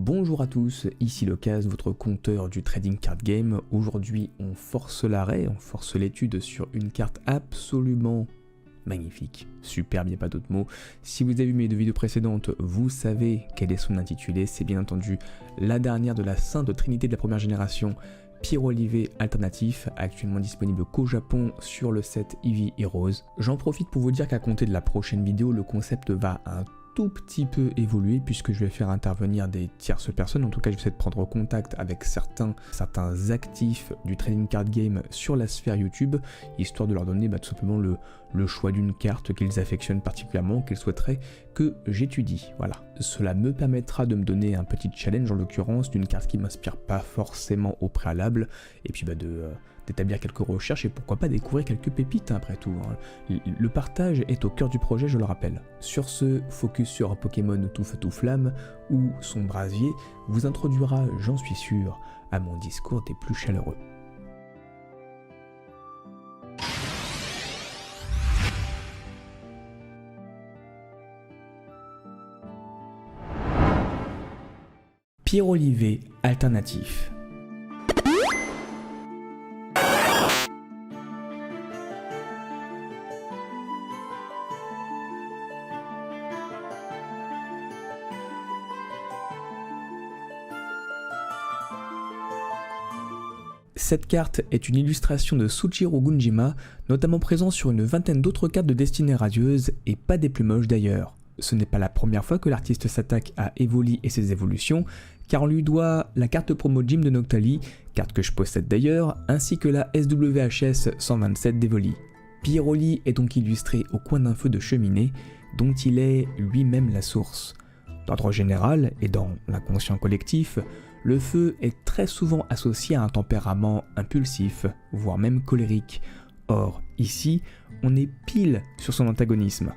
Bonjour à tous, ici Locas, votre compteur du Trading Card Game. Aujourd'hui, on force l'arrêt, on force l'étude sur une carte absolument magnifique, superbe, il n'y a pas d'autre mot. Si vous avez vu mes deux vidéos précédentes, vous savez quel est son intitulé. C'est bien entendu la dernière de la Sainte Trinité de la première génération, Pyrolivet Alternatif, actuellement disponible qu'au Japon sur le set Eevee Heroes. J'en profite pour vous dire qu'à compter de la prochaine vidéo, le concept va un tout petit peu évoluer puisque je vais faire intervenir des tierces personnes. En tout cas, je vais essayer de prendre contact avec certains actifs du trading card game sur la sphère YouTube, histoire de leur donner tout simplement le choix d'une carte qu'ils affectionnent particulièrement, qu'ils souhaiteraient que j'étudie. Voilà. Cela me permettra de me donner un petit challenge, en l'occurrence d'une carte qui ne m'inspire pas forcément au préalable, et puis d'établir quelques recherches et pourquoi pas découvrir quelques pépites après tout. Le partage est au cœur du projet, je le rappelle. Sur ce, focus sur un Pokémon tout feu tout flamme ou son brasier vous introduira, j'en suis sûr, à mon discours des plus chaleureux. Pyrolivet Alternatif. Cette carte est une illustration de Sujiro Gunjima, notamment présent sur une vingtaine d'autres cartes de Destinée Radieuse, et pas des plus moches d'ailleurs. Ce n'est pas la première fois que l'artiste s'attaque à Evoli et ses évolutions, car on lui doit la carte promo Gym de Noctali, carte que je possède d'ailleurs, ainsi que la SWHS 127 d'Evoli. Pyroli est donc illustré au coin d'un feu de cheminée, dont il est lui-même la source. D'ordre général, et dans l'inconscient collectif, le feu est très souvent associé à un tempérament impulsif, voire même colérique. Or, ici, on est pile sur son antagonisme.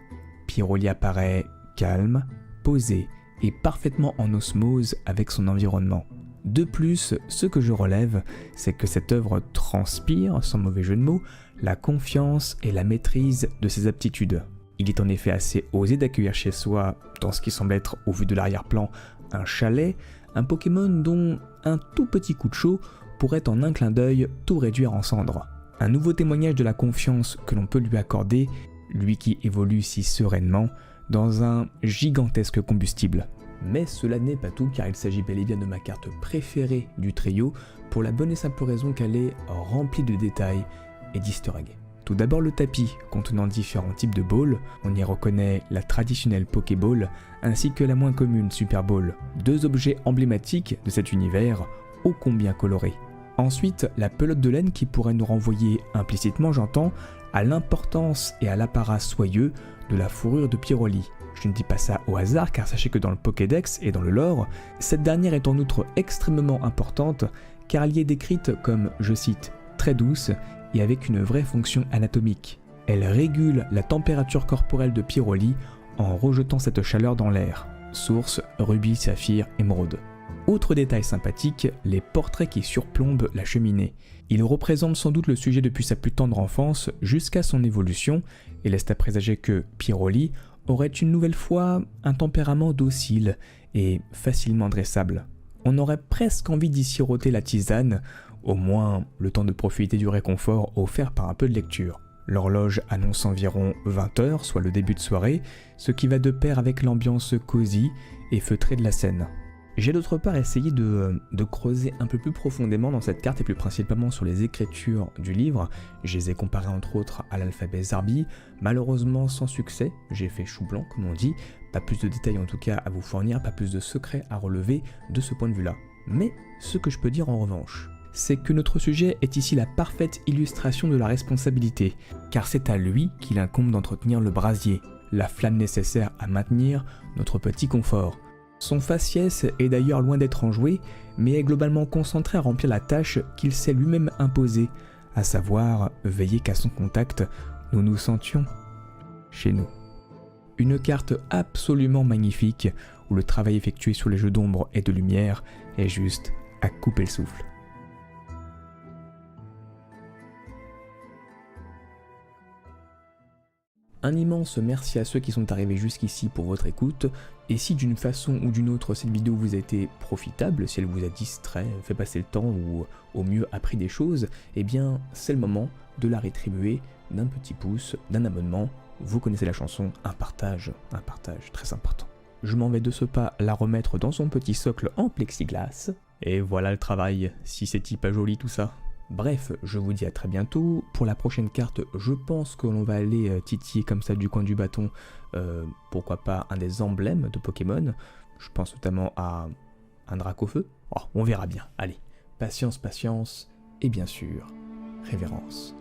Pyroli apparaît calme, posé et parfaitement en osmose avec son environnement. De plus, ce que je relève, c'est que cette œuvre transpire, sans mauvais jeu de mots, la confiance et la maîtrise de ses aptitudes. Il est en effet assez osé d'accueillir chez soi, dans ce qui semble être, au vu de l'arrière-plan, un chalet, un Pokémon dont un tout petit coup de chaud pourrait en un clin d'œil tout réduire en cendres. Un nouveau témoignage de la confiance que l'on peut lui accorder, lui qui évolue si sereinement, dans un gigantesque combustible. Mais cela n'est pas tout, car il s'agit bel et bien de ma carte préférée du trio, pour la bonne et simple raison qu'elle est remplie de détails et d'easter eggs. Tout d'abord le tapis, contenant différents types de balls, on y reconnaît la traditionnelle Pokéball, ainsi que la moins commune Super Ball, deux objets emblématiques de cet univers, ô combien colorés. Ensuite, la pelote de laine qui pourrait nous renvoyer, implicitement j'entends, à l'importance et à l'apparat soyeux de la fourrure de Pyroli. Je ne dis pas ça au hasard, car sachez que dans le Pokédex et dans le lore, cette dernière est en outre extrêmement importante, car elle y est décrite comme, je cite, très douce, et avec une vraie fonction anatomique. Elle régule la température corporelle de Pyroli en rejetant cette chaleur dans l'air. Source, rubis, saphir, émeraude. Autre détail sympathique, les portraits qui surplombent la cheminée. Ils représentent sans doute le sujet depuis sa plus tendre enfance jusqu'à son évolution et laissent à présager que Pyroli aurait une nouvelle fois un tempérament docile et facilement dressable. On aurait presque envie d'y siroter la tisane, au moins le temps de profiter du réconfort offert par un peu de lecture. L'horloge annonce environ 20 h, soit le début de soirée, ce qui va de pair avec l'ambiance cosy et feutrée de la scène. J'ai d'autre part essayé de creuser un peu plus profondément dans cette carte et plus principalement sur les écritures du livre. Je les ai comparées entre autres à l'alphabet Zarbi, malheureusement sans succès, j'ai fait chou blanc comme on dit, pas plus de détails en tout cas à vous fournir, pas plus de secrets à relever de ce point de vue là. Mais ce que je peux dire en revanche, c'est que notre sujet est ici la parfaite illustration de la responsabilité, car c'est à lui qu'il incombe d'entretenir le brasier, la flamme nécessaire à maintenir notre petit confort. Son faciès est d'ailleurs loin d'être enjoué, mais est globalement concentré à remplir la tâche qu'il s'est lui-même imposée, à savoir veiller qu'à son contact, nous nous sentions chez nous. Une carte absolument magnifique, où le travail effectué sur les jeux d'ombre et de lumière est juste à couper le souffle. Un immense merci à ceux qui sont arrivés jusqu'ici pour votre écoute, et si d'une façon ou d'une autre cette vidéo vous a été profitable, si elle vous a distrait, fait passer le temps ou au mieux appris des choses, eh bien c'est le moment de la rétribuer d'un petit pouce, d'un abonnement. Vous connaissez la chanson, un partage très important. Je m'en vais de ce pas la remettre dans son petit socle en plexiglas, et voilà le travail, si c'est pas joli tout ça. Bref, je vous dis à très bientôt. Pour la prochaine carte, je pense que l'on va aller titiller comme ça du coin du bâton, pourquoi pas un des emblèmes de Pokémon. Je pense notamment à un Dracofeu. Oh, on verra bien. Allez, patience, et bien sûr, révérence.